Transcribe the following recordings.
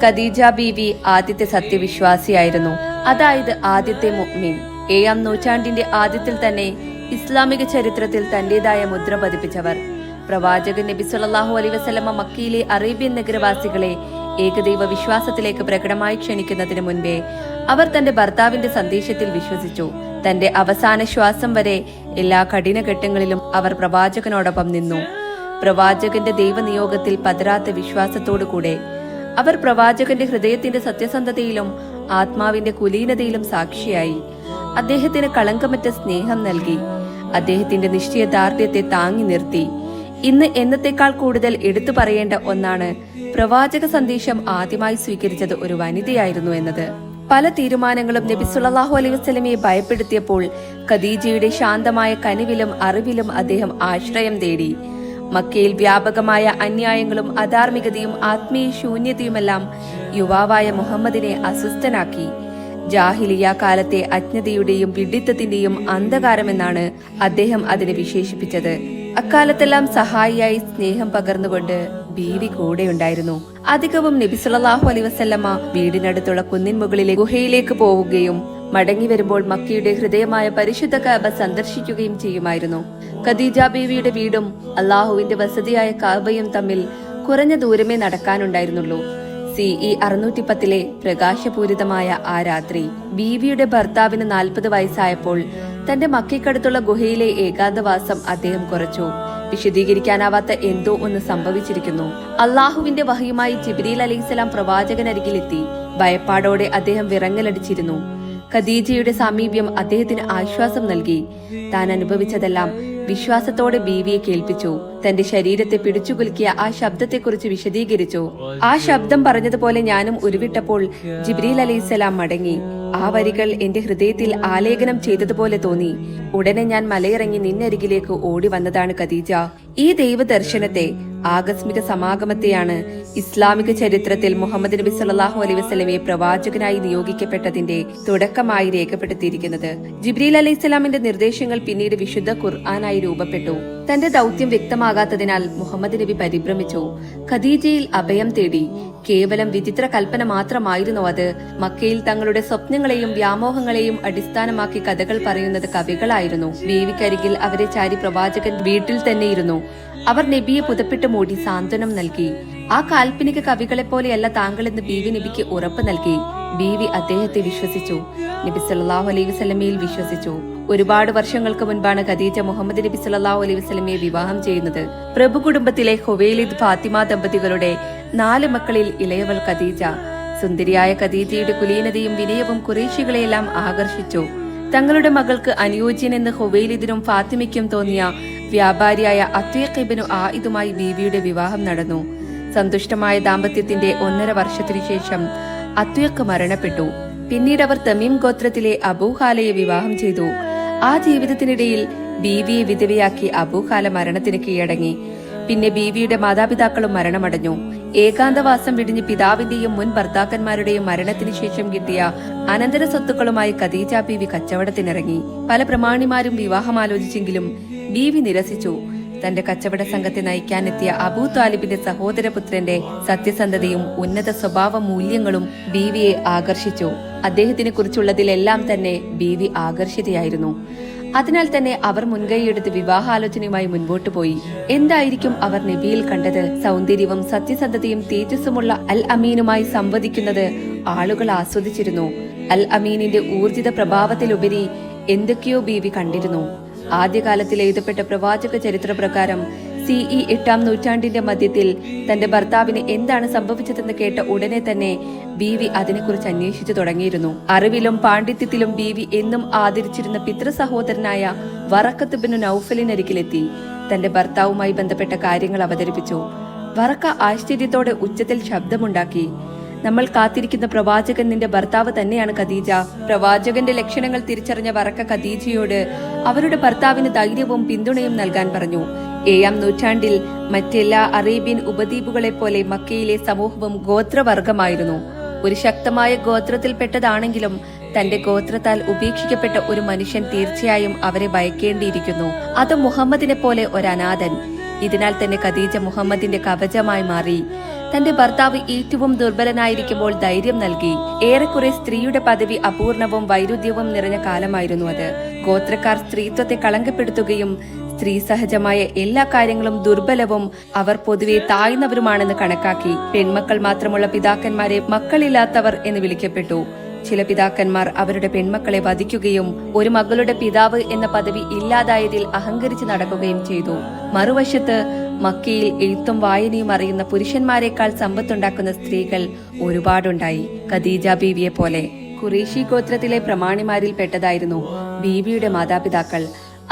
ഖദീജ ബീവി ആദ്യത്തെ സത്യവിശ്വാസിയായിരുന്നു, അതായത് ആദ്യത്തെ മുഅ്മിൻ. 7-ാം നൂറ്റാണ്ടിന്റെ ആദ്യത്തിൽ തന്നെ ഇസ്ലാമിക ചരിത്രത്തിൽ തന്റേതായ മുദ്ര പതിപ്പിച്ചവർ. പ്രവാചകൻ നബി സല്ലല്ലാഹു അലൈഹി വസല്ലമ മക്കയിലെ അറേബ്യൻ നഗരവാസികളെ ഏകദൈവ വിശ്വാസത്തിലേക്ക് പ്രകടമായി ക്ഷണിക്കുന്നതിന് മുൻപേ അവർ തന്റെ ഭർത്താവിന്റെ സന്ദേശത്തിൽ വിശ്വസിച്ചു. തന്റെ അവസാന ശ്വാസം വരെ എല്ലാ കഠിനഘട്ടങ്ങളിലും അവർ പ്രവാചകനോടൊപ്പം നിന്നു. പ്രവാചകന്റെ ദൈവനിയോഗത്തിൽ പതരാത്ത വിശ്വാസത്തോടുകൂടെ അവർ പ്രവാചകന്റെ ഹൃദയത്തിന്റെ സത്യസന്ധതയിലും ആത്മാവിന്റെ കുലീനതയിലും സാക്ഷിയായി. അദ്ദേഹത്തിന് കളങ്കമറ്റ സ്നേഹം നൽകി. അദ്ദേഹത്തിന്റെ നിശ്ചയദാർഢ്യത്തെ താങ്ങി നിർത്തി. ഇന്ന് എന്നത്തേക്കാൾ കൂടുതൽ എടുത്തു പറയേണ്ട ഒന്നാണ്, പ്രവാചക സന്ദേശം ആദ്യമായി സ്വീകരിച്ചത് ഒരു വനിതയായിരുന്നു എന്നത്. പല തീരുമാനങ്ങളും നബി സല്ലല്ലാഹു അലൈഹി വസല്ലമയെ ഭയപ്പെടുത്തിയപ്പോൾ ഖദീജയുടെ ശാന്തമായ കനിവിലും അറിവിലും അദ്ദേഹം ആശ്രയം തേടി. മക്കയിൽ വ്യാപകമായ അന്യായങ്ങളും അധാർമികതയും ആത്മീയ ശൂന്യതയുമെല്ലാം യുവാവായ മുഹമ്മദിനെ അസ്വസ്ഥനാക്കി. ജാഹിലിയ കാലത്തെ അജ്ഞതയുടെയും വിഡ്ഢിത്തത്തിന്റെയും അന്ധകാരമെന്നാണ് അദ്ദേഹം അതിനെ വിശേഷിപ്പിച്ചത്. അക്കാലത്തെല്ലാം സഹായിയായി സ്നേഹം പകർന്നുകൊണ്ട് ബീവി കൂടെയുണ്ടായിരുന്നു. അധികവും നബി സല്ലല്ലാഹു അലൈഹി വസല്ലമ വീടിനടുത്തുള്ള കുന്നിൻ മുകളിലെ ഗുഹയിലേക്ക് പോവുകയും മടങ്ങി വരുമ്പോൾ മക്കയുടെ ഹൃദയമായ പരിശുദ്ധ കഅബ സന്ദർശിക്കുകയും ചെയ്യുമായിരുന്നു. ഖദീജ ബീവിയുടെ വീടും അള്ളാഹുവിന്റെ വസതിയായ കഅബയും തമ്മിൽ കുറഞ്ഞ ദൂരമേ നടക്കാനുണ്ടായിരുന്നുള്ളൂ. CE 610 പ്രകാശപൂരിതമായ ആ രാത്രി ബീവിയുടെ ഭർത്താവിന് 40 വയസ്സായപ്പോൾ തന്റെ മക്കയ്ക്കടുത്തുള്ള ഗുഹയിലെ ഏകാന്തവാസം അദ്ദേഹം കുറച്ചു. വിശദീകരിക്കാനാവാത്ത എന്തോ ഒന്ന് സംഭവിച്ചിരിക്കുന്നു. അള്ളാഹുവിന്റെ വഹയുമായി ജിബ്രീൽ അലൈഹിസ്സലാം പ്രവാചകനരികിലെത്തി. ഭയപ്പാടോടെ അദ്ദേഹം വിറങ്ങലടിച്ചിരുന്നു. ഖദീജയുടെ സാമീപ്യം അദ്ദേഹത്തിന് ആശ്വാസം നൽകി. താൻ അനുഭവിച്ചതെല്ലാം വിശ്വാസത്തോടെ ബീവിയെ കേൾപ്പിച്ചു. തന്റെ ശരീരത്തെ പിടിച്ചുകുലുക്കിയ ആ ശബ്ദത്തെക്കുറിച്ച് വിശദീകരിച്ചു. ആ ശബ്ദം പറഞ്ഞതുപോലെ ഞാനും ഉരുവിട്ടപ്പോൾ ജിബ്രീൽ അലൈഹിസ്സലാം മടങ്ങി. ആ വരികൾ എന്റെ ഹൃദയത്തിൽ ആലേഖനം ചെയ്തതുപോലെ തോന്നി. ഉടനെ ഞാൻ മലയിറങ്ങി നിന്നരികിലേക്ക് ഓടി വന്നതാണ് ഖദീജ. ഈ ദൈവദർശനത്തെ, ആകസ്മിക സമാഗമത്തെയാണ് ഇസ്ലാമിക ചരിത്രത്തിൽ മുഹമ്മദ് നബി സല്ലല്ലാഹു അലൈഹി വസല്ലമയെ പ്രവാചകനായി നിയോഗിക്കപ്പെട്ടതിന്റെ തുടക്കമായി രേഖപ്പെടുത്തിയിരിക്കുന്നത്. ജിബ്രീൽ അലൈഹിസ്സലാമിന്റെ നിർദ്ദേശങ്ങൾ പിന്നീട് വിശുദ്ധ ഖുർആനായി രൂപപ്പെട്ടു. തന്റെ ദൗത്യം വ്യക്തമാകാത്തതിനാൽ മുഹമ്മദ് നബി പരിഭ്രമിച്ചു. ഖദീജയിൽ അഭയം തേടി. കേവലം വിചിത്ര കൽപ്പന മാത്രമായിരുന്നു അത്. മക്കയിൽ തങ്ങളുടെ സ്വപ്നങ്ങളെയും വ്യാമോഹങ്ങളെയും അടിസ്ഥാനമാക്കി കഥകൾ പറയുന്നത് കവികളായിരുന്നു. ബീവിക്കരികിൽ അവരെ ചാരി പ്രവാചകൻ വീട്ടിൽ തന്നെയിരുന്നു. അവർ നബിയെ പുതപ്പിട്ട് മൂടി സാന്ത്വനം നൽകി. ആ കാൽപ്പനിക കവികളെ പോലെയല്ല താങ്കളെന്ന് ബീവി നബിക്ക് ഉറപ്പ് നൽകി. ബീവി അദ്ദേഹത്തെ വിശ്വസിച്ചു. നബി സല്ലല്ലാഹു അലൈഹി വസല്ലമയിൽ വിശ്വസിച്ചു. ഒരുപാട് വർഷങ്ങൾക്ക് മുൻപാണ് ഖദീജ മുഹമ്മദ് നബി സല്ലല്ലാഹു അലൈഹി വസല്ലമയെ വിവാഹം ചെയ്യുന്നത്. പ്രഭു കുടുംബത്തിലെ ഖുവൈലിദ് ഫാത്തിമ ദമ്പതികളുടെ 4 മക്കളിൽ ഇളയവൾ ഖദീജ. സുന്ദരിയായ ഖദീജയുടെ കുലീനതയും വിനയവും ഖുറൈശികളെയെല്ലാം ആകർഷിച്ചു. തങ്ങളുടെ മകൾക്ക് അനുയോജ്യനെന്ന് ഖുവൈലിദിനും ഫാത്തിമയ്ക്കും തോന്നിയ വ്യാപാരിയായ അത്വീഖ് ഇബ്നു ആയിദുമായി ബീവിയുടെ വിവാഹം നടന്നു. സന്തുഷ്ടമായ ദാമ്പത്യത്തിന്റെ 1.5 വർഷത്തിനു ശേഷം അത്വീഖ് മരണപ്പെട്ടു. പിന്നീട് അവർ തമീം ഗോത്രത്തിലെ അബൂഹാലയെ വിവാഹം ചെയ്തു. ആ ജീവിതത്തിനിടയിൽ ബീവിയെ വിധവയാക്കി അബൂഹാല മരണത്തിന് കീഴടങ്ങി. പിന്നെ ബീവിയുടെ മാതാപിതാക്കളും മരണമടഞ്ഞു. ഏകാന്തവാസം വിടിഞ്ഞ് പിതാവിന്റെയും മുൻ ഭർത്താക്കന്മാരുടെയും മരണത്തിന് ശേഷം കിട്ടിയ അനന്തര സ്വത്തുക്കളുമായി ഖദീജ ബീവി കച്ചവടത്തിനിറങ്ങി. പല പ്രമാണിമാരും വിവാഹം ആലോചിച്ചെങ്കിലും ബീവി നിരസിച്ചു. തന്റെ കച്ചവട സംഘത്തെ നയിക്കാനെത്തിയ അബൂ താലിബിന്റെ സഹോദരപുത്രന്റെ സത്യസന്ധതയും ഉന്നത സ്വഭാവ മൂല്യങ്ങളും ബീവിയെ ആകർഷിച്ചു. അദ്ദേഹത്തിനെ കുറിച്ചുള്ളതിലെല്ലാം തന്നെ ബീവി ആകർഷിതയായിരുന്നു. അതിനാൽ തന്നെ അവർ മുൻകൈയെടുത്ത് വിവാഹാലോചനയുമായി മുൻപോട്ടു പോയി. എന്തായിരിക്കും അവർ നബിയിൽ കണ്ടത്? സൗന്ദര്യവും സത്യസന്ധതയും തേജസ്സുമുള്ള അൽ അമീനുമായി സംവദിക്കുന്നത് ആളുകൾ ആസ്വദിച്ചിരുന്നു. അൽ അമീനിന്റെ ഊർജിത പ്രഭാവത്തിലുപരി എന്തൊക്കെയോ ബീവി കണ്ടിരുന്നു. ആദ്യകാലത്തിൽ എഴുതപ്പെട്ട പ്രവാചക ചരിത്ര പ്രകാരം CE 8-ാം നൂറ്റാണ്ടിന്റെ മധ്യത്തിൽ തന്റെ ഭർത്താവിന് എന്താണ് സംഭവിച്ചതെന്ന് കേട്ട ഉടനെ തന്നെ ബീവി അതിനെക്കുറിച്ച് അന്വേഷിച്ചു തുടങ്ങിയിരുന്നു. അറിവിലും പാണ്ഡിത്യത്തിലും ബീവി എന്നും ആദരിച്ചിരുന്ന പിതൃ സഹോദരനായ വറഖത്ത് ബിൻ നൗഫലിനരികിലെത്തി തന്റെ ഭർത്താവുമായി ബന്ധപ്പെട്ട കാര്യങ്ങൾ അവതരിപ്പിച്ചു. വറക്ക ആശ്ചര്യത്തോടെ ഉച്ചത്തിൽ ശബ്ദമുണ്ടാക്കി. നമ്മൾ കാത്തിരിക്കുന്ന പ്രവാചകൻ നിന്റെ ഭർത്താവ് തന്നെയാണ് ഖദീജ. പ്രവാചകന്റെ ലക്ഷണങ്ങൾ തിരിച്ചറിഞ്ഞ വറക്ക ഖദീജയോട് അവരുടെ ഭർത്താവിന് ധൈര്യവും പിന്തുണയും നൽകാൻ പറഞ്ഞു. 7-ാം നൂറ്റാണ്ടിൽ മറ്റെല്ലാ അറേബ്യൻ ഉപദ്വീപുകളെ പോലെ മക്കയിലെ സമൂഹവും ഗോത്രവർഗമായിരുന്നു. ഒരു ശക്തമായ ഗോത്രത്തിൽപ്പെട്ടതാണെങ്കിലും തന്റെ ഗോത്രത്താൽ ഉപേക്ഷിക്കപ്പെട്ട ഒരു മനുഷ്യൻ തീർച്ചയായും അവരെ ഭയക്കേണ്ടിയിരിക്കുന്നു. അത് മുഹമ്മദിനെ പോലെ ഒരു അനാഥൻ. ഇതിനാൽ തന്നെ ഖദീജ മുഹമ്മദിന്റെ കവചമായി മാറി. തന്റെ ഭർത്താവ് ഏറ്റവും ദുർബലനായിരിക്കുമ്പോൾ ധൈര്യം നൽകി. ഏറെക്കുറെ സ്ത്രീയുടെ പദവി അപൂർണവും വൈരുദ്ധ്യവും നിറഞ്ഞ കാലമായിരുന്നു അത്. ഗോത്രക്കാർ സ്ത്രീത്വത്തെ കളങ്കപ്പെടുത്തുകയും സ്ത്രീ സഹജമായ എല്ലാ കാര്യങ്ങളും ദുർബലവും അവർ പൊതുവെ താഴ്ന്നവരുമാണെന്ന് കണക്കാക്കി. പെൺമക്കൾ മാത്രമുള്ള പിതാക്കന്മാരെ മക്കളില്ലാത്തവർ എന്ന് വിളിക്കപ്പെട്ടു. ചില പിതാക്കന്മാർ അവരുടെ പെൺമക്കളെ വധിക്കുകയും ഒരു മകളുടെ പിതാവ് എന്ന പദവി ഇല്ലാതായതിൽ അഹങ്കരിച്ച് നടക്കുകയും ചെയ്തു. മറുവശത്ത് മക്കയിൽ എഴുത്തും വായനയും അറിയുന്ന പുരുഷന്മാരെക്കാൾ സമ്പത്തുണ്ടാക്കുന്ന സ്ത്രീകൾ ഒരുപാടുണ്ടായി. ഖദീജ ബീവിയെ പോലെ ഖുറൈശി ഗോത്രത്തിലെ പ്രമാണിമാരിൽ പെട്ടതായിരുന്നു ബീവിയുടെ മാതാപിതാക്കൾ.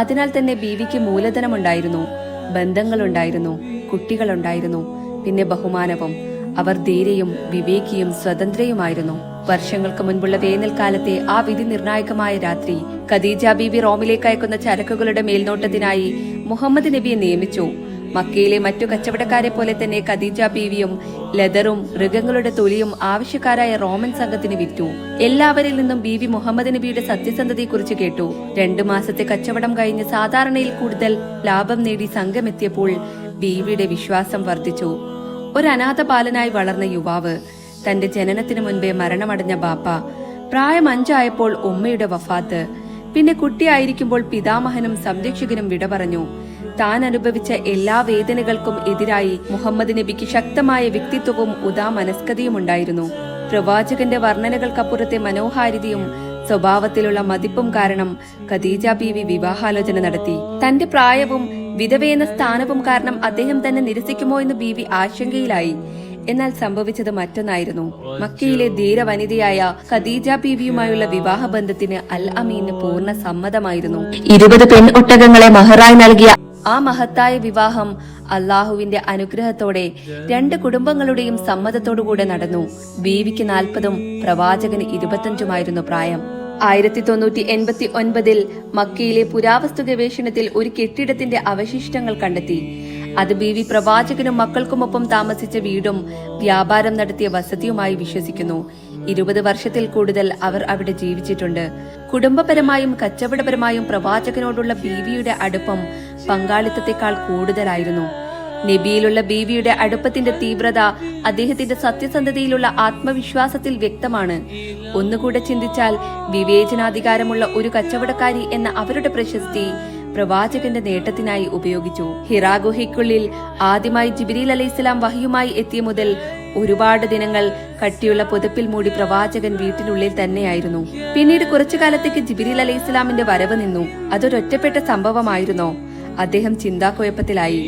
അതിനാൽ തന്നെ ബീവിക്ക് മൂലധനമുണ്ടായിരുന്നു, ബന്ധങ്ങളുണ്ടായിരുന്നു, കുട്ടികളുണ്ടായിരുന്നു, പിന്നെ ബഹുമാനവും. അവർ ധീരയും വിവേകിയും സ്വതന്ത്രയുമായിരുന്നു. വർഷങ്ങൾക്ക് മുൻപുള്ള വേനൽക്കാലത്തെ ആ വിധി നിർണായകമായ രാത്രി ഖദീജ ബീവി റോമിലേക്ക് അയക്കുന്ന ചരക്കുകളുടെ മേൽനോട്ടത്തിനായി മുഹമ്മദ് നബിയെ നിയമിച്ചു. മക്കയിലെ മറ്റു കച്ചവടക്കാരെ പോലെ തന്നെ ഖദീജ ബീവിയും ലെതറും മൃഗങ്ങളുടെ തൊലിയും ആവശ്യക്കാരായ റോമൻ സംഘത്തിന് വിറ്റു. എല്ലാവരിൽ നിന്നും ബീവി മുഹമ്മദ് നബിയുടെ സത്യസന്ധതയെക്കുറിച്ച് കേട്ടു. 2 മാസത്തെ കച്ചവടം കഴിഞ്ഞ് സാധാരണയിൽ കൂടുതൽ ലാഭം നേടി സംഘമെത്തിയപ്പോൾ ബീവിയുടെ വിശ്വാസം വർദ്ധിച്ചു. ഒരു അനാഥ ബാലനായി വളർന്ന യുവാവ്, തന്റെ ജനനത്തിനു മുൻപേ മരണമടഞ്ഞ ബാപ്പ, പ്രായം 5 ആയപ്പോൾ ഉമ്മയുടെ വഫാത്ത്, പിന്നെ കുട്ടിയായിരിക്കുമ്പോൾ പിതാമഹനും സംരക്ഷകനും വിട പറഞ്ഞു. താൻ അനുഭവിച്ച എല്ലാ വേദനകൾക്കും എതിരായി മുഹമ്മദ് നബിക്ക് ശക്തമായ വ്യക്തിത്വവും ഉദാമനസ്കതയും ഉണ്ടായിരുന്നു. പ്രവാചകന്റെ വർണ്ണനകൾക്കപ്പുറത്തെ മനോഹാരിതയും സ്വഭാവത്തിലുള്ള മതിപ്പും കാരണം ഖദീജ ബീവി വിവാഹാലോചന നടത്തി. തന്റെ പ്രായവും വിധവയെന്ന സ്ഥാനവും കാരണം അദ്ദേഹം തന്നെ നിരസിക്കുമോ എന്ന് ബീവി ആശങ്കയിലായി. എന്നാൽ സംഭവിച്ചത് മറ്റൊന്നായിരുന്നു. മക്കയിലെ ധീരവനിതയായ ഖദീജ ബീവിയുമായുള്ള വിവാഹബന്ധത്തിന് അൽ അമീന് പൂർണ്ണ സമ്മതമായിരുന്നു. 20 പെൺ ഒട്ടകങ്ങളെ മഹറായി നൽകിയ ആ മഹത്തായ വിവാഹം അള്ളാഹുവിന്റെ അനുഗ്രഹത്തോടെ 2 കുടുംബങ്ങളുടെയും സമ്മതത്തോടുകൂടെ നടന്നു. ബീവിക്ക് 40ഉം പ്രവാചകന് 25ഉമായിരുന്നു പ്രായം. 1989 മക്കയിലെ പുരാവസ്തു ഗവേഷണത്തിൽ ഒരു കെട്ടിടത്തിന്റെ അവശിഷ്ടങ്ങൾ കണ്ടെത്തി. അത് ബീവി പ്രവാചകനും മക്കൾക്കുമൊപ്പം താമസിച്ച വീടും വ്യാപാരം നടത്തിയ വസതിയുമായി വിശ്വസിക്കുന്നു. 20 വർഷത്തിൽ കൂടുതൽ അവർ അവിടെ ജീവിച്ചിട്ടുണ്ട്. കുടുംബപരമായും കച്ചവടപരമായും പ്രവാചകനോടുള്ള ബീവിയുടെ അടുപ്പം പങ്കാളിത്തത്തെക്കാൾ കൂടുതലായിരുന്നു. നബിയിലുള്ള ബീവിയുടെ അടുപ്പത്തിന്റെ തീവ്രത അദ്ദേഹത്തിന്റെ സത്യസന്ധതയിലുള്ള ആത്മവിശ്വാസത്തിൽ വ്യക്തമാണ്. ഒന്നുകൂടെ ചിന്തിച്ചാൽ വിവേചനാധികാരമുള്ള ഒരു കച്ചവടക്കാരി എന്ന അവരുടെ പ്രശസ്തി പ്രവാചകന്റെ നേട്ടത്തിനായി ഉപയോഗിച്ചു. ഹിറാ ഗുഹയ്ക്കുള്ളിൽ ആദ്യമായി ജിബ്രീൽ അലൈഹിസ്സലാം വഹിയുമായി എത്തിയ മുതൽ ഒരുപാട് ദിനങ്ങൾ കട്ടിയുള്ള പുതപ്പിൽ മൂടി പ്രവാചകൻ വീട്ടിനുള്ളിൽ തന്നെയായിരുന്നു. പിന്നീട് കുറച്ചു കാലത്തേക്ക് ജിബ്രീൽ അലൈഹിസ്സലാമിന്റെ വരവ് നിന്നു. അതൊരൊറ്റപ്പെട്ട സംഭവമായിരുന്നോ? അദ്ദേഹം ചിന്താക്കുഴപ്പത്തിലായി.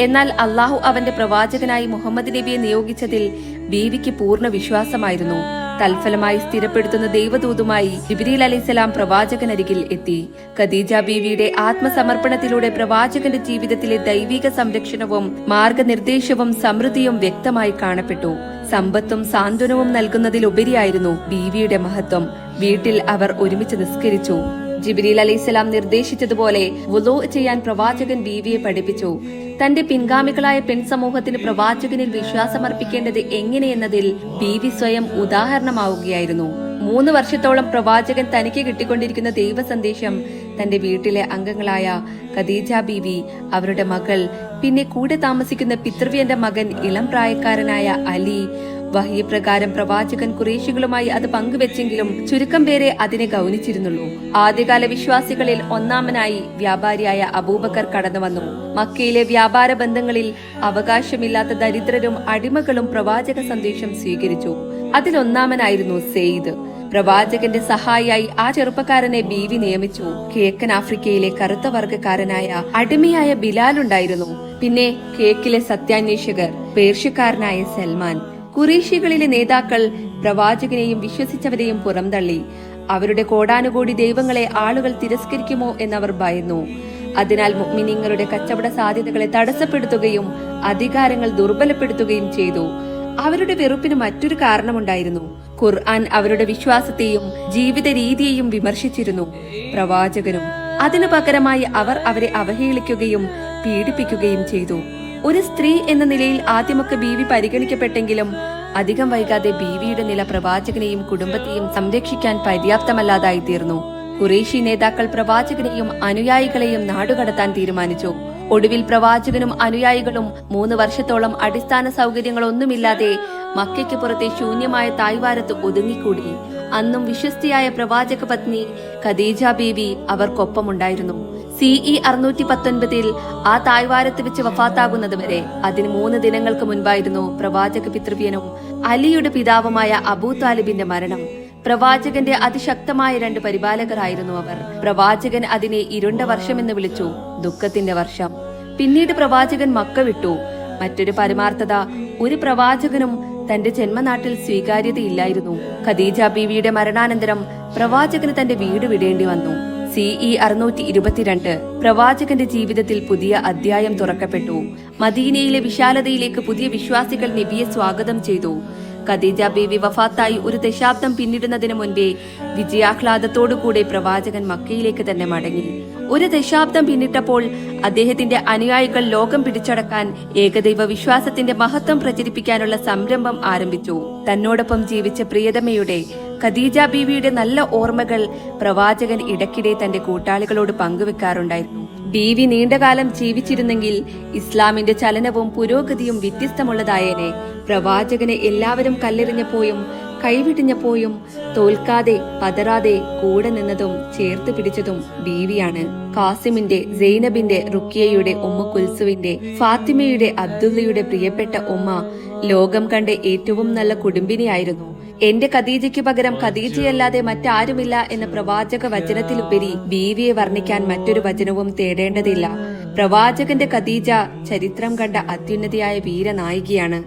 എന്നാൽ അള്ളാഹു അവന്റെ പ്രവാചകനായി മുഹമ്മദ് നബിയെ നിയോഗിച്ചതിൽ ബീവിക്ക് പൂർണ്ണ വിശ്വാസമായിരുന്നു. തൽഫലമായി സ്ഥിരപ്പെടുത്തുന്ന ദൈവദൂതുമായി ജിബ്രീൽ അലൈഹിസ്സലാം പ്രവാചകനരികിൽ എത്തി. ഖദീജ ബീവിയുടെ ആത്മസമർപ്പണത്തിലൂടെ പ്രവാചകന്റെ ജീവിതത്തിലെ ദൈവിക സംരക്ഷണവും മാർഗനിർദ്ദേശവും സമൃദ്ധിയും വ്യക്തമായി കാണപ്പെട്ടു. സമ്പത്തും സാന്ത്വനവും നൽകുന്നതിലുപരിയായിരുന്നു ബീവിയുടെ മഹത്വം. വീട്ടിൽ അവർ ഒരുമിച്ച് നിസ്കരിച്ചു. ജിബ്രീൽ അലൈഹിസ്സലാം നിർദ്ദേശിച്ചതുപോലെ വുളൂ ചെയ്യാൻ പ്രവാചകൻ ബീവിയെ പഠിപ്പിച്ചു. തന്റെ പിൻഗാമികളായ പെൺസമൂഹത്തിന് പ്രവാചകനിൽ വിശ്വാസമർപ്പിക്കേണ്ടത് എങ്ങനെയെന്നതിൽ ബീവി സ്വയം ഉദാഹരണമാവുകയായിരുന്നു. 3 വർഷത്തോളം പ്രവാചകൻ തനിക്ക് കിട്ടിക്കൊണ്ടിരിക്കുന്ന ദൈവ സന്ദേശം തന്റെ വീട്ടിലെ അംഗങ്ങളായ ഖദീജ ബീവി, അവരുടെ മകൾ, പിന്നെ കൂടെ താമസിക്കുന്ന പിതൃവ്യന്റെ മകൻ ഇളം പ്രായക്കാരനായ അലി, വഹീ പ്രകാരം പ്രവാചകൻ ഖുറൈശികളുമായി അത് പങ്കുവെച്ചെങ്കിലും ചുരുക്കം പേരെ അതിനെ ഗൗനിച്ചിരുന്നുള്ളൂ. ആദ്യകാല വിശ്വാസികളിൽ ഒന്നാമനായി വ്യാപാരിയായ അബൂബക്കർ കടന്നു വന്നു. മക്കയിലെ വ്യാപാര ബന്ധങ്ങളിൽ അവകാശമില്ലാത്ത ദരിദ്രരും അടിമകളും പ്രവാചക സന്ദേശം സ്വീകരിച്ചു. അതിലൊന്നാമനായിരുന്നു സെയ്ദ്. പ്രവാചകന്റെ സഹായിയായി ആ ചെറുപ്പക്കാരനെ ബീവി നിയമിച്ചു. കിഴക്കൻ ആഫ്രിക്കയിലെ കറുത്ത വർഗക്കാരനായ അടിമയായ ബിലാൽ ഉണ്ടായിരുന്നു. പിന്നെ കിഴക്കിലെ സത്യാന്വേഷകർ, പേർഷ്യക്കാരനായ സൽമാൻ. ഖുറൈശികളിലെ നേതാക്കൾ പ്രവാചകനെയും വിശ്വസിച്ചവരെയും പുറംതള്ളി. അവരുടെ കോടാനുകോടി ദൈവങ്ങളെ ആളുകൾ തിരസ്കരിക്കുമോ എന്നവർ ഭയന്നു. അതിനാൽ മുഅ്മിനീങ്ങളുടെ കച്ചവട സാധ്യതകളെ തടസ്സപ്പെടുത്തുകയും അധികാരങ്ങൾ ദുർബലപ്പെടുത്തുകയും ചെയ്തു. അവരുടെ വെറുപ്പിന് മറ്റൊരു കാരണമുണ്ടായിരുന്നു. ഖുർആൻ അവരുടെ വിശ്വാസത്തെയും ജീവിത രീതിയെയും വിമർശിച്ചിരുന്നു. പ്രവാചകനും അതിനു പകരമായി അവർ അവരെ അവഹേളിക്കുകയും പീഡിപ്പിക്കുകയും ചെയ്തു. ഒരു സ്ത്രീ എന്ന നിലയിൽ ആദ്യമൊക്കെ ബീവി പരിഗണിക്കപ്പെട്ടെങ്കിലും അധികം വൈകാതെ ബീവിയുടെ നില പ്രവാചകനെയും കുടുംബത്തെയും സംരക്ഷിക്കാൻ പര്യാപ്തമല്ലാതായി തീർന്നു. ഖുറൈശി നേതാക്കൾ പ്രവാചകനെയും അനുയായികളെയും നാടുകടത്താൻ തീരുമാനിച്ചു. ഒടുവിൽ പ്രവാചകനും അനുയായികളും 3 വർഷത്തോളം അടിസ്ഥാന സൗകര്യങ്ങളൊന്നുമില്ലാതെ മക്കയ്ക്ക് പുറത്തെ ശൂന്യമായ തായ്വാരത്ത് ഒതുങ്ങിക്കൂടി. അന്നും വിശ്വസ്തിയായ പ്രവാചക പത്നി ഖദീജ ബീവി അവർക്കൊപ്പമുണ്ടായിരുന്നു. CE 619 ആ തായ്വാരത്ത് വെച്ച് വഫാത്താകുന്നത് വരെ, അതിന് 3 ദിനങ്ങൾക്ക് മുൻപായിരുന്നു പ്രവാചക പിതൃവ്യനും അലിയുടെ പിതാവുമായ അബൂ താലിബിന്റെ മരണം. പ്രവാചകന്റെ അതിശക്തമായ 2 പരിപാലകരായിരുന്നു അവർ. പ്രവാചകൻ അതിനെ ഇരുണ്ട വർഷമെന്ന് വിളിച്ചു, ദുഃഖത്തിന്റെ വർഷം. പിന്നീട് പ്രവാചകൻ മക്ക വിട്ടു. മറ്റൊരു പരമാർത്ഥത, ഒരു പ്രവാചകനും തന്റെ ജന്മനാട്ടിൽ സ്വീകാര്യതയില്ലായിരുന്നു. ഖദീജ ബീവിയുടെ മരണാനന്തരം പ്രവാചകന് തന്റെ വീട് വിടേണ്ടി വന്നു. CE 622 പ്രവാചകന്റെ ജീവിതത്തിൽ പുതിയ അധ്യായം തുറക്കപ്പെട്ടു. മദീനയിലെ വിശാലതയിലേക്ക് പുതിയ വിശ്വാസികൾ നബിയെ സ്വാഗതം ചെയ്തു. ഖദീജ ബീവി വഫാത്തായി 1 ദശാബ്ദം പിന്നിടുന്നതിന് മുൻപേ വിജയാഹ്ലാദത്തോടുകൂടെ പ്രവാചകൻ മക്കയിലേക്ക് തന്നെ മടങ്ങി. 1 ദശാബ്ദം പിന്നിട്ടപ്പോൾ അദ്ദേഹത്തിന്റെ അനുയായികൾ ലോകം പിടിച്ചടക്കാൻ ഏകദൈവ വിശ്വാസത്തിന്റെ മഹത്വം പ്രചരിപ്പിക്കാനുള്ള സംരംഭം ആരംഭിച്ചു. തന്നോടൊപ്പം ജീവിച്ച പ്രിയതമയുടെ ഖദീജ ബീവിയുടെ നല്ല ഓർമ്മകൾ പ്രവാചകൻ ഇടയ്ക്കിടെ തന്റെ കൂട്ടാളികളോട് പങ്കുവെക്കാറുണ്ടായിരുന്നു. ബീവി നീണ്ടകാലം ജീവിച്ചിരുന്നെങ്കിൽ ഇസ്ലാമിന്റെ ചലനവും പുരോഗതിയും വ്യത്യസ്തമുള്ളതായേനെ. പ്രവാചകനെ എല്ലാവരും കല്ലെറിഞ്ഞപ്പോഴും കൈവിടിഞ്ഞപ്പോഴും തോൽക്കാതെ പതറാതെ കൂടെ നിന്നതും ചേർത്ത് പിടിച്ചതും ബീവിയാണ്. കാസിമിന്റെ, സൈനബിന്റെ, റുക്കിയയുടെ, ഉമ്മ കുൽസുവിന്റെ, ഫാത്തിമയുടെ, അബ്ദുള്ളയുടെ പ്രിയപ്പെട്ട ഉമ്മ ലോകം കണ്ട ഏറ്റവും നല്ല കുടുംബിനിയായിരുന്നു. എന്റെ ഖദീജയ്ക്ക് പകരം ഖദീജയല്ലാതെ മറ്റാരുമില്ല എന്ന പ്രവാചക വചനത്തിലുപരി ബീവിയെ വർണ്ണിക്കാൻ മറ്റൊരു വചനവും തേടേണ്ടതില്ല. പ്രവാചകന്റെ ഖദീജ ചരിത്രം കണ്ട അത്യുന്നതിയായ വീരനായികയാണ്.